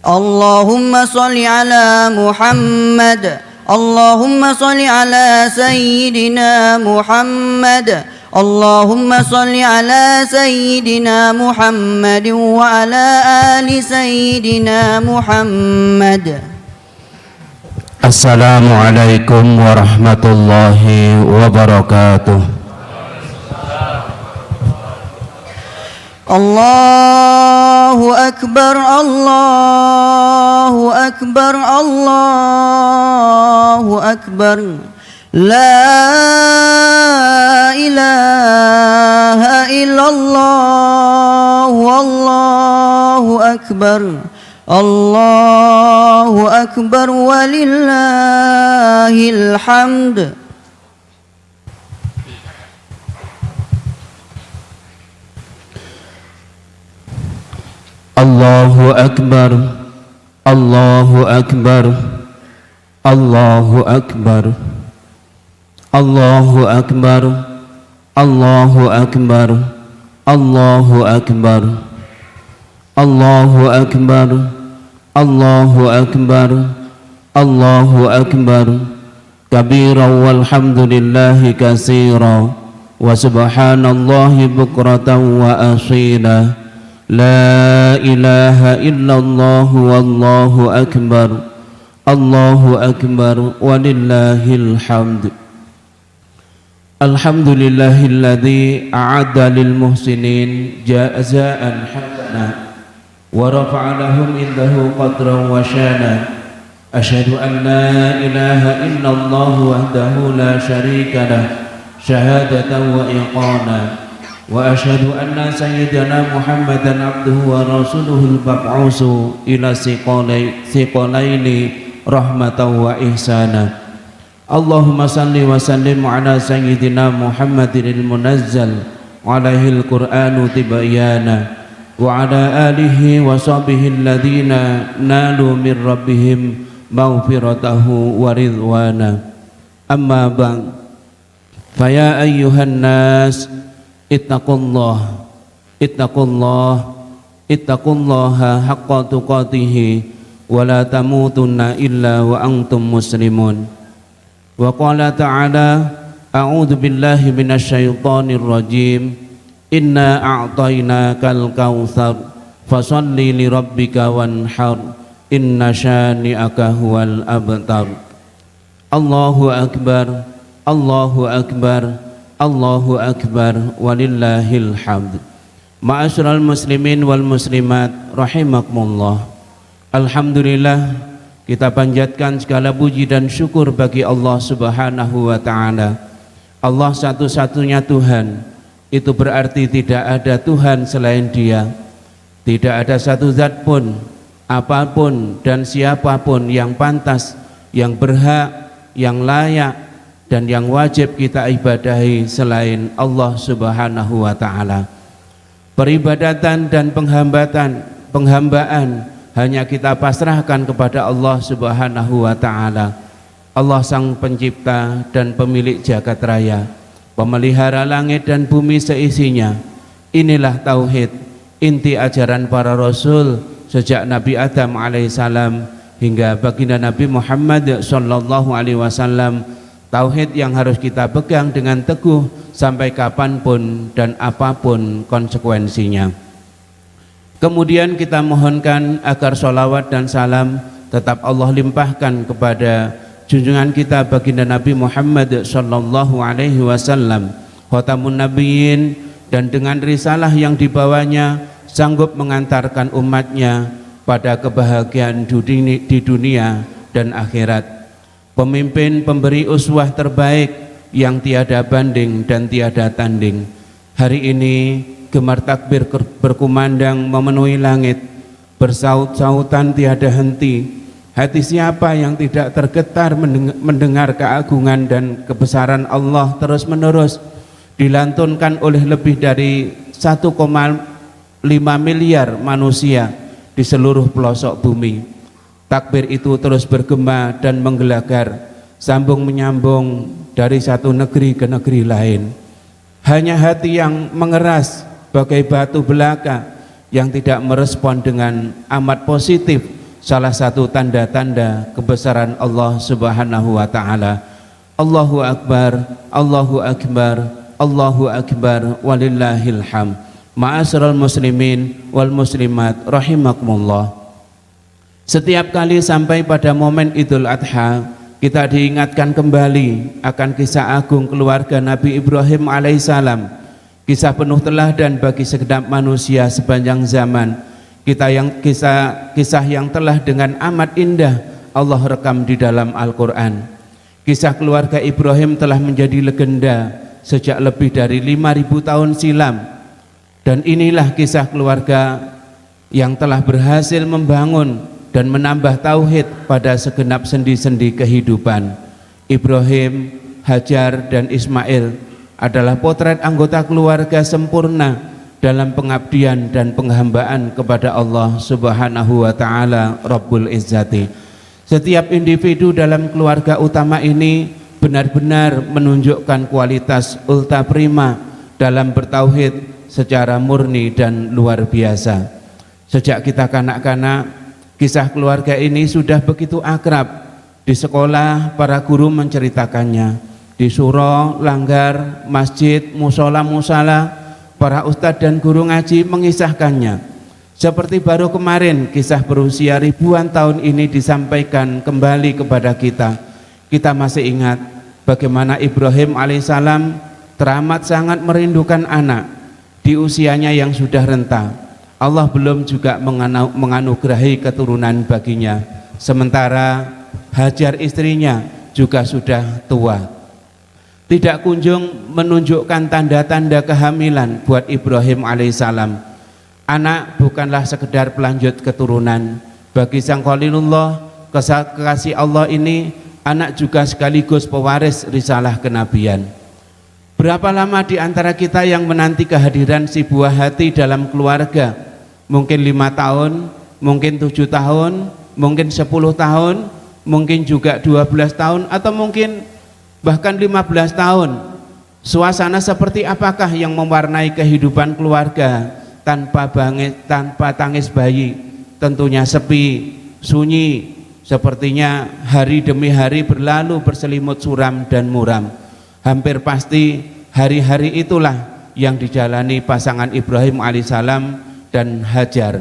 اللهم صل على محمد اللهم صل على سيدنا محمد اللهم صل على سيدنا محمد وعلى آل سيدنا محمد. Assalamualaikum warahmatullahi wabarakatuh. Allahu Akbar, Allahu Akbar, Allahu Akbar. La ilaha illallah, Wallahu Akbar. Allahu Akbar walillahil hamd. Allahu Akbar, Allahu Akbar, Allahu Akbar, Allahu Akbar, Allahu Akbar, Allahu Akbar, Allahu Akbar, Allahu Akbar, Allahu Akbar, kabira walhamdulillahi katsira wa subhanallahi bukratan wa asila. La ilaha illallah wallahu akbar, Allahu akbar walillahil hamd. Alhamdulillahilladzi a'adda lil muhsinin jazaa'an hasana wa rafa'a lahum indahu qadran wa shana. Asyhadu an la ilaha illallah wahdahu la syarika lah syahadatan wa iqana. Wa asyhadu anna sayyidana Muhammadan abduhu wa rasuluhul mab'usu ila siqalaini rahmatan wa ihsana. Allahumma salli wa sallim ala sayyidina Muhammadinil munazzal alaihil qur'anu tibyana wa ala alihi wa sahbihi alladhina nalu min rabbihim maghfiratahu wa ridwana. Amma ba'd, faya ayyuhan nas ittaqullah ittaqullaha haqqa tuqatih wa la tamutunna illa wa antum muslimun. Wa qala ta'ala a'udzu billahi minasyaitonir rajim inna a'tainakal kautsar fasholli li rabbika wanhar inna syani'aka huwal abtar. Allahu akbar, Allahu akbar, Allahu akbar walillahil hamd. Ma'asyiral muslimin wal muslimat rahimakumullah. Alhamdulillah, kita panjatkan segala puji dan syukur bagi Allah Subhanahu wa taala. Allah satu-satunya Tuhan. Itu berarti tidak ada Tuhan selain Dia. Tidak ada satu zat pun, apapun dan siapapun yang pantas, yang berhak, yang layak dan yang wajib kita ibadahi selain Allah Subhanahu wa taala. Peribadatan dan penghambaan hanya kita pasrahkan kepada Allah Subhanahu wa taala. Allah sang pencipta dan pemilik jagat raya, pemelihara langit dan bumi seisinya. Inilah tauhid, inti ajaran para rasul sejak Nabi Adam alaihissalam hingga baginda Nabi Muhammad sallallahu alaihi wasallam. Tauhid yang harus kita pegang dengan teguh sampai kapanpun dan apapun konsekuensinya. Kemudian kita mohonkan agar sholawat dan salam tetap Allah limpahkan kepada junjungan kita baginda Nabi Muhammad sallallahu alaihi wasallam, khatamun nabiyyin, dan dengan risalah yang dibawanya sanggup mengantarkan umatnya pada kebahagiaan di dunia dan akhirat. Pemimpin pemberi uswah terbaik yang tiada banding dan tiada tanding. Hari ini gemar takbir berkumandang memenuhi langit, bersaut-sautan tiada henti. Hati siapa yang tidak tergetar mendengar keagungan dan kebesaran Allah terus menerus dilantunkan oleh lebih dari 1,5 miliar manusia di seluruh pelosok bumi. Takbir itu terus bergema dan menggelagar, sambung menyambung dari satu negeri ke negeri lain. Hanya hati yang mengeras bagai batu belaka yang tidak merespon dengan amat positif salah satu tanda-tanda kebesaran Allah Subhanahu wa taala. Allahu akbar, Allahu akbar, Allahu akbar, walillahil hamd. Ma'asyiral muslimin wal muslimat rahimakumullah. Setiap kali sampai pada momen Idul Adha, kita diingatkan kembali akan kisah agung keluarga Nabi Ibrahim alaihissalam, kisah penuh teladan bagi segenap manusia sepanjang zaman. Kisah yang telah dengan amat indah Allah rekam di dalam Al-Quran. Kisah keluarga Ibrahim telah menjadi legenda sejak lebih dari 5.000 tahun silam. Dan inilah kisah keluarga yang telah berhasil membangun dan menambah tauhid pada segenap sendi-sendi kehidupan. Ibrahim, Hajar, dan Ismail adalah potret anggota keluarga sempurna dalam pengabdian dan penghambaan kepada Allah Subhanahu wa taala Rabbul Izzati. Setiap individu dalam keluarga utama ini benar-benar menunjukkan kualitas ultra prima dalam bertauhid secara murni dan luar biasa. Sejak kita kanak-kanak, kisah keluarga ini sudah begitu akrab. Di sekolah para guru menceritakannya, di suro, langgar, masjid, musola, para ustadz dan guru ngaji mengisahkannya. Seperti baru kemarin kisah berusia ribuan tahun ini disampaikan kembali kepada kita. Kita masih ingat bagaimana Ibrahim alaihissalam teramat sangat merindukan anak di usianya yang sudah renta. Allah belum juga menganugerahi keturunan baginya, sementara Hajar istrinya juga sudah tua. Tidak kunjung menunjukkan tanda-tanda kehamilan buat Ibrahim alaihissalam. Anak bukanlah sekedar pelanjut keturunan. Bagi sang Khalilullah, kekasih Allah ini, anak juga sekaligus pewaris risalah kenabian. Berapa lama di antara kita yang menanti kehadiran si buah hati dalam keluarga? Mungkin 5 tahun, mungkin 7 tahun, mungkin 10 tahun, mungkin juga 12 tahun, atau mungkin bahkan 15 tahun. Suasana seperti apakah yang mewarnai kehidupan keluarga tanpa tangis bayi? Tentunya sepi, sunyi, sepertinya hari demi hari berlalu berselimut suram dan muram. Hampir pasti hari-hari itulah yang dijalani pasangan Ibrahim alaihissalam dan Hajar.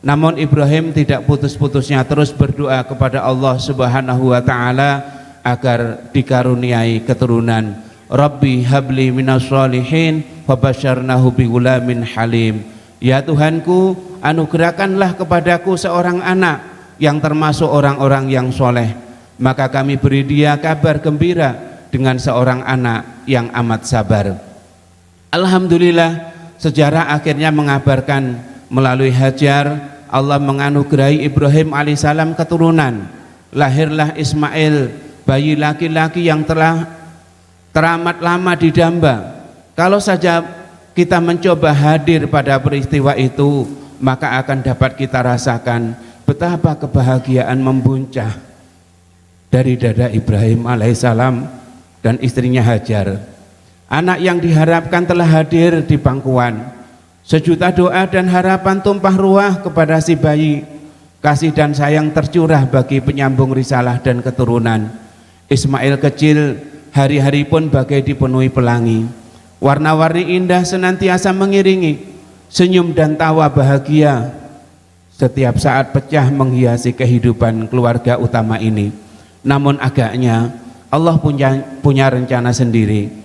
Namun Ibrahim tidak putus-putusnya terus berdoa kepada Allah Subhanahu wa taala agar dikaruniai keturunan. Rabbi habli minas sholihin wa basyarnahu bi gulamin halim. Ya Tuhanku, anugerahkanlah kepadaku seorang anak yang termasuk orang-orang yang soleh, maka kami beri dia kabar gembira dengan seorang anak yang amat sabar. Alhamdulillah, sejarah akhirnya mengabarkan melalui Hajar Allah menganugerahi Ibrahim alaihissalam keturunan. Lahirlah Ismail, bayi laki-laki yang telah teramat lama didamba. Kalau saja kita mencoba hadir pada peristiwa itu, maka akan dapat kita rasakan betapa kebahagiaan membuncah dari dada Ibrahim alaihissalam dan istrinya Hajar. Anak yang diharapkan telah hadir di pangkuan. Sejuta doa dan harapan tumpah ruah kepada si bayi. Kasih dan sayang tercurah bagi penyambung risalah dan keturunan. Ismail kecil hari-hari pun bagai dipenuhi pelangi. Warna-warni indah senantiasa mengiringi. Senyum dan tawa bahagia setiap saat pecah menghiasi kehidupan keluarga utama ini. Namun agaknya Allah punya rencana sendiri.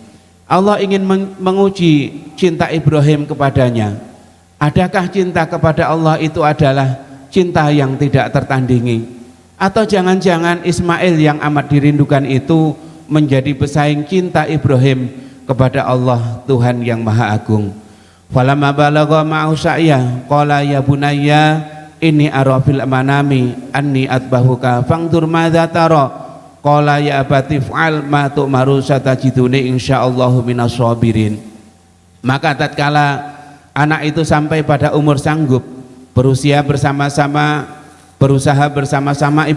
Allah ingin menguji cinta Ibrahim kepadanya. Adakah cinta kepada Allah itu adalah cinta yang tidak tertandingi? Atau jangan-jangan Ismail yang amat dirindukan itu menjadi pesaing cinta Ibrahim kepada Allah Tuhan yang Maha Agung? Falamma balagha ma'u sa'ya qala ya bunayya inni ara fil manami anni atbahuka fangdur madza tara. Qala ya abati fa'al ma tu'maru satajiduni insyaallahu minas sabirin. Maka tatkala anak itu sampai pada umur sanggup berusaha bersama-sama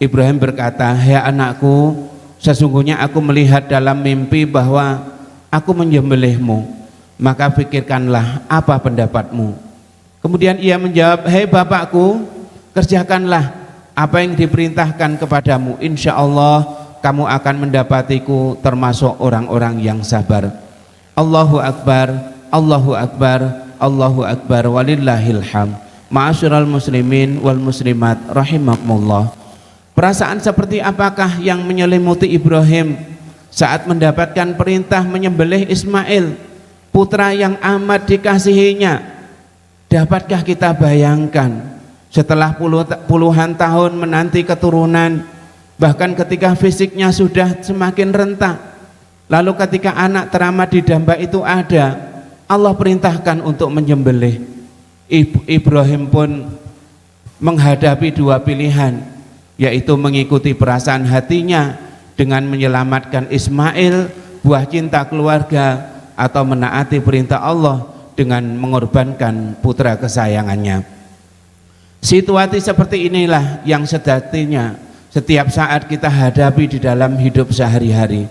Ibrahim berkata, "Hai anakku, sesungguhnya aku melihat dalam mimpi bahwa aku menyembelihmu, maka pikirkanlah apa pendapatmu." Kemudian ia menjawab, "Hai bapakku, kerjakanlah apa yang diperintahkan kepadamu, insya Allah kamu akan mendapatiku termasuk orang-orang yang sabar. Allahu Akbar, Allahu Akbar, Allahu Akbar, walillahil hamd. Ma'asyiral muslimin wal muslimat rahimakumullah. Perasaan seperti apakah yang menyelimuti Ibrahim saat mendapatkan perintah menyembelih Ismail, putra yang amat dikasihinya? Dapatkah kita bayangkan setelah puluhan tahun menanti keturunan, bahkan ketika fisiknya sudah semakin rentak, lalu ketika anak teramat didamba itu ada, Allah perintahkan untuk menyembelih. Ibrahim pun menghadapi dua pilihan, yaitu mengikuti perasaan hatinya dengan menyelamatkan Ismail, buah cinta keluarga, atau menaati perintah Allah dengan mengorbankan putra kesayangannya. Situasi seperti inilah yang sejatinya setiap saat kita hadapi di dalam hidup sehari-hari.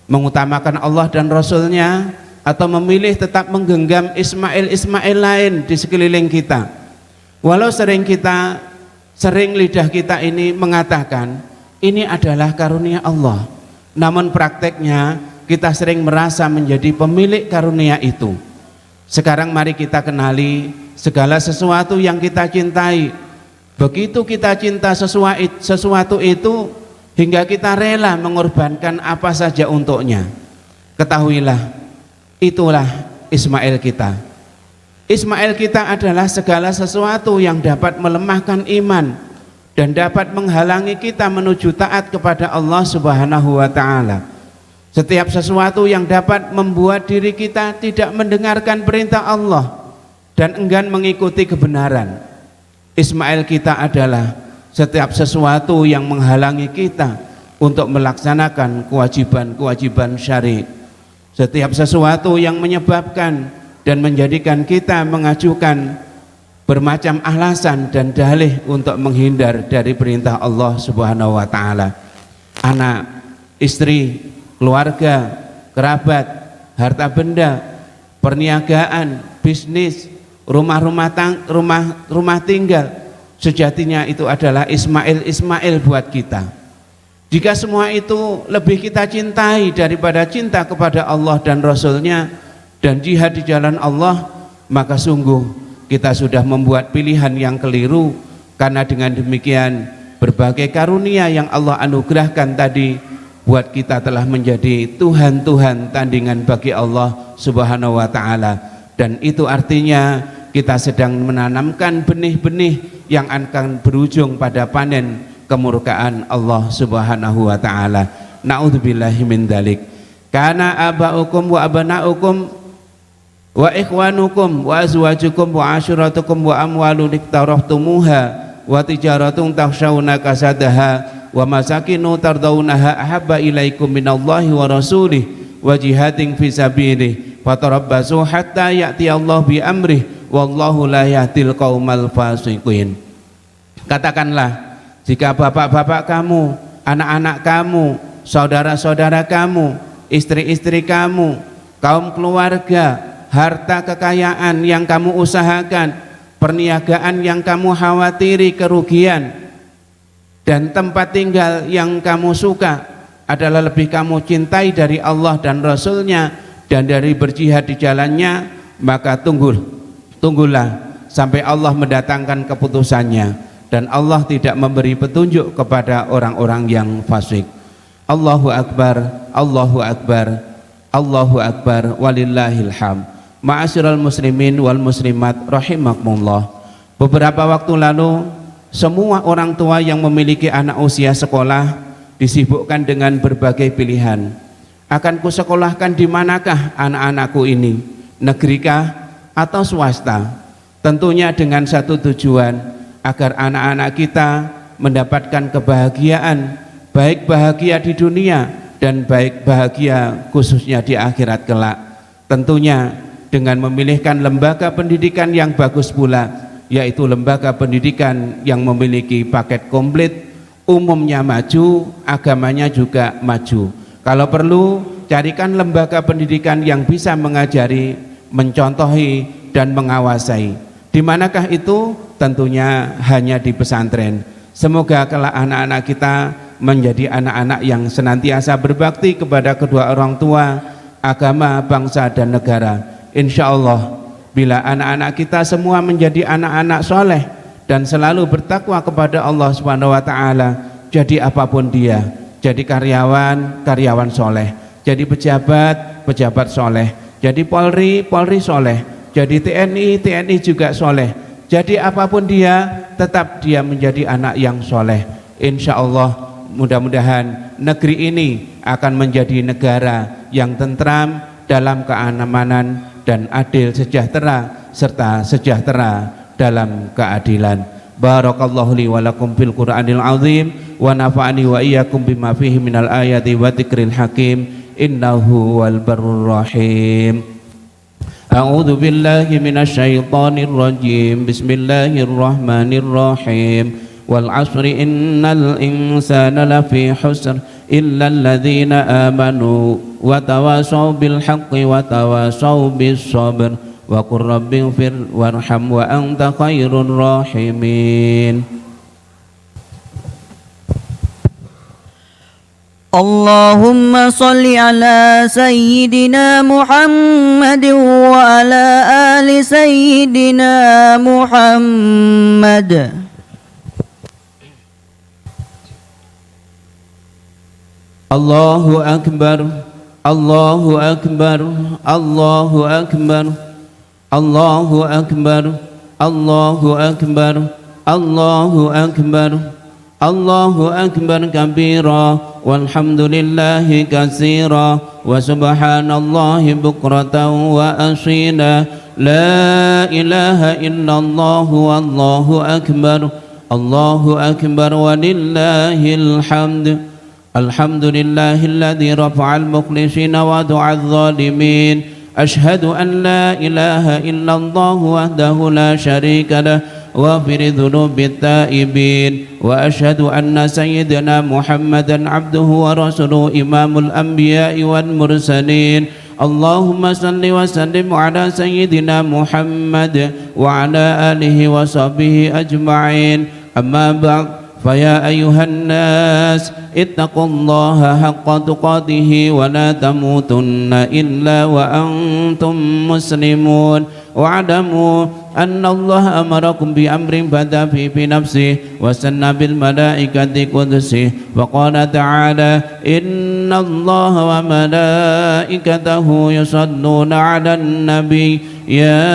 Mengutamakan Allah dan Rasulnya, atau memilih tetap menggenggam Ismail lain di sekeliling kita. Walau sering lidah kita ini mengatakan ini adalah karunia Allah, namun prakteknya kita sering merasa menjadi pemilik karunia itu. Sekarang mari kita kenali segala sesuatu yang kita cintai. Begitu kita cinta sesuatu itu hingga kita rela mengorbankan apa saja untuknya. Ketahuilah, itulah Ismail kita. Ismail kita adalah segala sesuatu yang dapat melemahkan iman dan dapat menghalangi kita menuju taat kepada Allah Subhanahu wa ta'ala. Setiap sesuatu yang dapat membuat diri kita tidak mendengarkan perintah Allah dan enggan mengikuti kebenaran. Ismail kita adalah setiap sesuatu yang menghalangi kita untuk melaksanakan kewajiban-kewajiban syar'i. Setiap sesuatu yang menyebabkan dan menjadikan kita mengajukan bermacam alasan dan dalih untuk menghindar dari perintah Allah Subhanahu wa ta'ala. Anak, istri, keluarga, kerabat, harta benda, perniagaan, bisnis, rumah tinggal, sejatinya itu adalah Ismail buat kita. Jika semua itu lebih kita cintai daripada cinta kepada Allah dan Rasulnya dan jihad di jalan Allah, maka sungguh kita sudah membuat pilihan yang keliru. Karena dengan demikian berbagai karunia yang Allah anugerahkan tadi buat kita telah menjadi Tuhan-Tuhan tandingan bagi Allah Subhanahu wa ta'ala. Dan itu artinya kita sedang menanamkan benih-benih yang akan berujung pada panen kemurkaan Allah Subhanahu wa ta'ala. Na'udzubillahi min dzalik. Kana aba'ukum wa abana'ukum wa ikhwanukum wa azwajukum wa ashiratukum wa amwalun iktaraftumuha wa tijaratun takhshawna kasadaha wa masakinu tardawnaha ahabba ilaikum minallahi wa rasulih wa jihadin fi sabilih fatarabbasu hatta ya'tiyallahu bi amrih wallahu la yahdil qaumal fasiqin. Katakanlah, jika bapak-bapak kamu, anak-anak kamu, saudara-saudara kamu, istri-istri kamu, kaum keluarga, harta kekayaan yang kamu usahakan, perniagaan yang kamu khawatiri kerugian, dan tempat tinggal yang kamu suka adalah lebih kamu cintai dari Allah dan Rasulnya dan dari berjihad di jalannya, maka tunggulah sampai Allah mendatangkan keputusannya. Dan Allah tidak memberi petunjuk kepada orang-orang yang fasik. Allahu Akbar, Allahu Akbar, Allahu Akbar, walillahil hamd. Ma'asyiral muslimin wal muslimat rahimakumullah. Beberapa waktu lalu, semua orang tua yang memiliki anak usia sekolah disibukkan dengan berbagai pilihan. Akan kusekolahkan di manakah anak-anakku ini? Negerikah atau swasta? Tentunya dengan satu tujuan, agar anak-anak kita mendapatkan kebahagiaan, baik bahagia di dunia dan baik bahagia khususnya di akhirat kelak. Tentunya dengan memilihkan lembaga pendidikan yang bagus pula, yaitu lembaga pendidikan yang memiliki paket komplit, umumnya maju, agamanya juga maju. Kalau perlu, carikan lembaga pendidikan yang bisa mengajari, mencontohi dan mengawasi. Di manakah itu? Tentunya hanya di pesantren. Semoga kelak anak-anak kita menjadi anak-anak yang senantiasa berbakti kepada kedua orang tua, agama, bangsa dan negara. Insya Allah bila anak-anak kita semua menjadi anak-anak soleh dan selalu bertakwa kepada Allah Subhanahu wa Ta'ala, jadi apapun dia, jadi karyawan, karyawan soleh, jadi pejabat, pejabat soleh, jadi Polri, Polri soleh, jadi TNI, TNI juga soleh. Jadi apapun dia, tetap dia menjadi anak yang soleh. Insya Allah mudah-mudahan negeri ini akan menjadi negara yang tentram, dalam keamanan dan adil sejahtera, serta sejahtera dalam keadilan. Barakallahu li wa lakum fil Qur'anil azim wa nafa'ani wa iyyakum bima fihi minal ayati wa dzikril hakim innahu wal barrur rahim. A'udzu billahi minasy syaithanir rajim. Bismillahirrahmanirrahim. Wal 'ashri innal insana lafi husr illa alladzina amanu wa tawasaw bil haqqi wa tawasaw bis sabr wa qur rabbighfir warham wa anta khairur rahimin. Allahumma salli ala sayyidina Muhammad wa ala ali sayyidina Muhammad. Allahu akbar, Allahu akbar, Allahu akbar, Allahu akbar, Allahu akbar, Allahu akbar, Allahu akbar kabira walhamdulillahi katsira wa subhanallahi bukratan wa asila. La ilaha illallah wallahu akbar, Allahu akbar walillahil hamd. Alhamdulillahilladzi rafa'al mukhlisina wa du'al zalimin. Ashhadu an la ilaha illallah wahdahu la syarika lah وَاغْفِرِ ذُنُوبِ التَّائِبِينَ وَأَشْهَدُ أَنَّ سَيِّدَنَا مُحَمَّدًا عَبْدُهُ وَرَسُولُهُ إِمَامُ الْأَنْبِيَاءِ وَالْمُرْسَلِينَ اللهم صل وسلم على سيدنا محمد وعلى آله وصحبه أجمعين. أما بعد فيا أيها الناس اتقوا الله حق تقاته ولا تموتن إلا وأنتم مسلمون واعلموا أن الله أمركم بأمر بدأ فيه بنفسه وسنى بالملائكة قدسه وقال تعالى إن الله وملائكته يصلون على النبي يا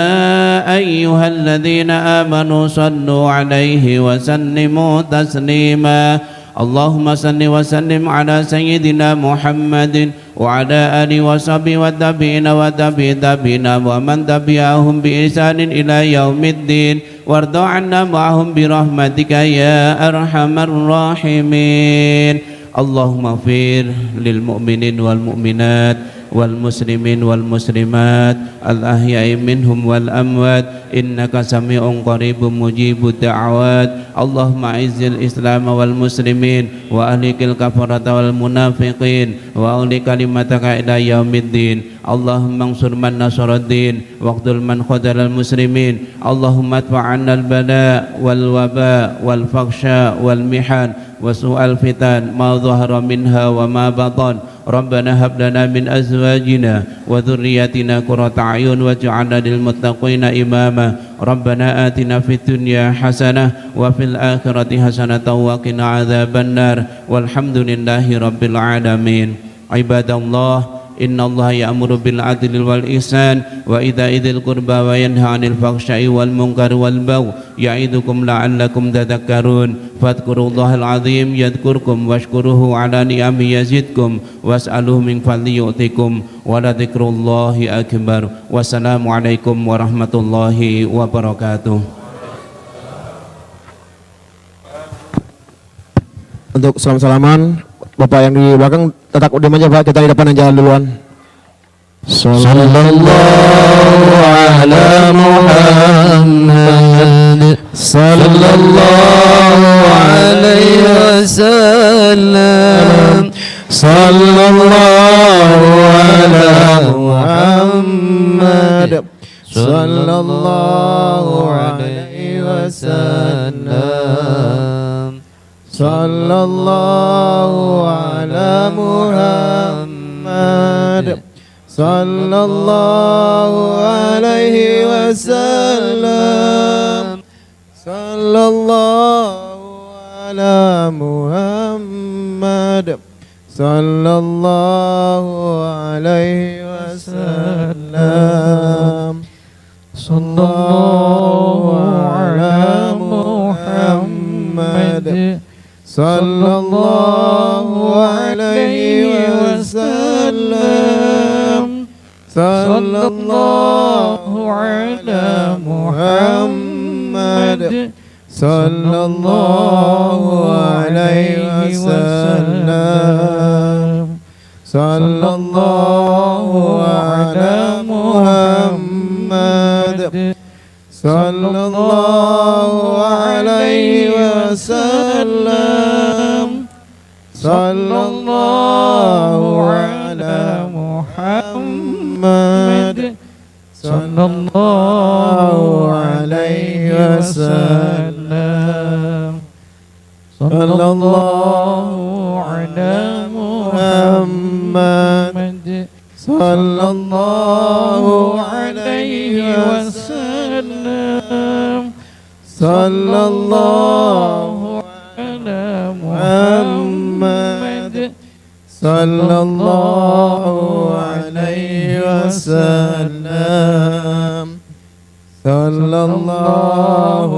أيها الذين آمنوا صلوا عليه وسلموا تسليما. اللهم صل وسلم على سيدنا محمد وعلى آله وصحبه والتابعين وتابعين ومن تبعهم بإحسان إلى يوم الدين وارض عنا معهم برحمتك يا أرحم الراحمين. اللهم اغفر للمؤمنين والمؤمنات والمسلمين والمسلمات الأحياء منهم والأموات إنك سميع قريب مجيب الدعوات. اللهم أعز الإسلام والمسلمين وأهلك الكفرة والمنافقين وأولي كلمتك إلى يوم الدين. اللهم انصر من نصر الدين واقتل من خذل المسلمين. اللهم ادفع عنا البلاء والوباء والفحشاء والمحن وسوء الفتن ما ظهر منها وما بطن. ربنا هب لنا من أزواجنا وذرياتنا قرة أعين واجعلنا للمتقين إماما. ربنا آتنا في الدنيا حسنة وفي الآخرة حسنة وقنا عذاب النار والحمد لله رب العالمين. عباد الله إن الله يأمر بالعدل والإحسان وإيتاء ذي القربى وينهى عن الفحشاء والمنكر والبغي يعظكم لعلكم تذكرون. فاذكروا الله العظيم يذكركم واشكروه على نعمه يزدكم واسألوه من فضله يؤتكم ولذكر الله أكبر. والسلام عليكم ورحمة الله وبركاته. Untuk salam-salaman Bapak yang di belakang tetap diam aja Pak, kita di depan yang jalan duluan. Sallallahu ala Muhammad sallallahu alaihi wasallam. Sallallahu ala Muhammad sallallahu alaihi wasallam. Sallallahu ala Muhammad, sallallahu alaihi wasallam. Sallallahu ala Muhammad, sallallahu alaihi wasallam. Sallallahu ala Muhammad, sallallahu alaihi wasallam. Sallallahu ala Muhammad, sallallahu alaihi wasallam. Sallallahu ala Muhammad, sallallahu alaihi wasallam. Sallallahu ala Muhammad, sallallahu alaihi wasallam. Sallallahu ala Muhammad, sallallahu alaihi wasallam. Sallallahu ala Muhammad, sallallahu alaihi wasallam. Sallallahu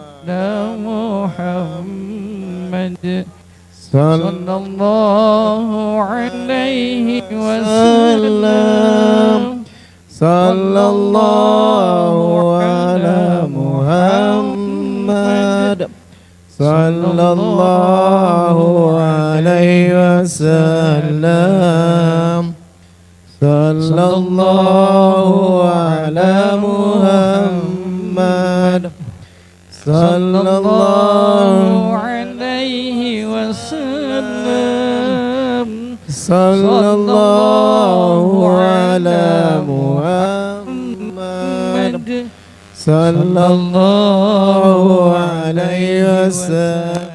ala Muhammad, sallallahu alaihi wasallam. Sallallahu ala Muhammad, sallallahu alaihi wasallam. Sallallahu ala Muhammad, sallallahu alaihi wasallam. Sallallahu ala Muhammad, sallallahu alaihi wasallam.